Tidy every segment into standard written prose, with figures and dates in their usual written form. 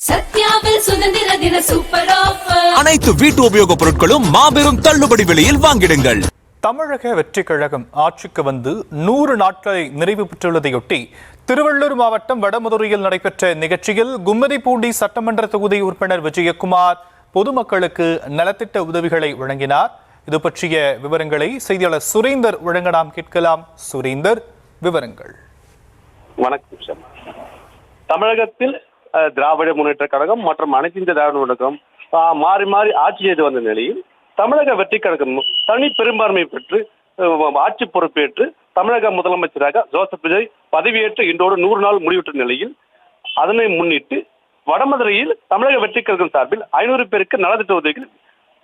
சத்யாவில் சுதந்திர தின super offer. அனைத்து வீட்டு உபயோகப் பொருட்களும் மாபெரும் தள்ளுபடி விலையில் வாங்கிடுங்கள். தமிழக வெற்றிக் கழகம் ஆட்சிக்கு வந்து 100 நாட்களை நிறைவு பெற்றுள்ளதையொட்டி திருவள்ளூர் மாவட்டம் வடமதுரையில் நடைபெற்ற நிகழ்ச்சியில் கும்மிடிப்பூண்டி சட்டமன்ற தொகுதி உறுப்பினர் விஜயகுமார் பொதுமக்களுக்கு நலத்திட்ட உதவிகளை வழங்கினார். இது பற்றிய விவரங்களை செய்தியாளர் சுரேந்தர் வழங்க நாம் கேட்கலாம். சுரேந்தர், விவரங்கள். வணக்கம் சார். தமிழகத்தில் திராவிட முன்னேற்ற கழகம் மற்றும் அனைத்து இந்திய திராவிட முன்னேற்றம் மாறி மாறி ஆட்சி செய்து வந்த நிலையில் தமிழக வெற்றி கழகம் தனி பெரும்பான்மை பெற்று ஆட்சி பொறுப்பேற்று தமிழக முதலமைச்சராக ஜோசப் விஜய் பதவியேற்று இன்றோடு 100 நாள் முடிவுற்ற நிலையில் அதனை முன்னிட்டு வடமதுரையில் தமிழக வெற்றி கழகம் சார்பில் 500 பேருக்கு நலத்திட்ட உதவிகள்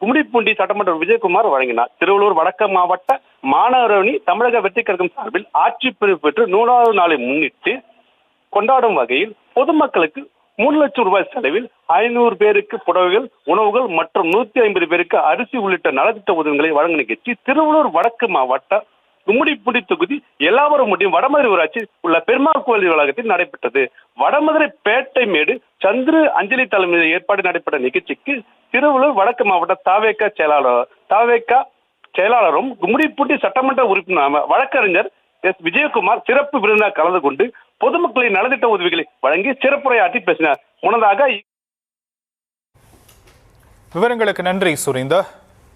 கும்மிடிப்பூண்டி சட்டமன்ற விஜயகுமார் வழங்கினார். திருவள்ளூர் வடக்கு மாவட்ட மாணவரணி தமிழக வெற்றி கழகம் சார்பில் ஆட்சி பொறுப்பேற்று 100வது நாளை முன்னிட்டு கொண்டாடும் வகையில் பொதுமக்களுக்கு 3 லட்சம் ரூபாய் செலவில் 500 பேருக்கு புடவைகள், உணவுகள் மற்றும் 150 பேருக்கு அரிசி உள்ளிட்ட நலத்திட்ட உதவிகளை வழங்கும் நிகழ்ச்சி திருவள்ளூர் வடக்கு மாவட்ட கும்மிடிப்பூண்டி தொகுதி எல்லாவரும் முடியும் வடமதுரை ஊராட்சி உள்ள பெருமாள் கோவில் வளாகத்தில் நடைபெற்றது. வடமதுரை பேட்டை மேடு சந்திரு அஞ்சலி தலைமையில் ஏற்பாடு நடைபெற்ற நிகழ்ச்சிக்கு திருவள்ளூர் வடக்கு மாவட்ட தாவேக்கா செயலாளரும் கும்மிடிப்பூண்டி சட்டமன்ற உறுப்பினர் வழக்கறிஞர் எஸ் விஜயகுமார் சிறப்பு விருந்தினர் கலந்து கொண்டு பொதுமக்களின் நலத்திட்ட உதவிகளை வழங்கி சிறப்புரையாற்றி பேசினார். முன்னதாக விவரங்களுக்கு நன்றி சுரேந்தர்.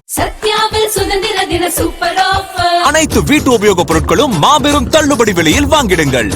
சத்யாவில் சுதந்திர தின சூப்பர் ஆஃபர். அனைத்து வீட்டு உபயோகப் பொருட்களும் மாபெரும் தள்ளுபடி விலையில் வாங்கிடுங்கள்.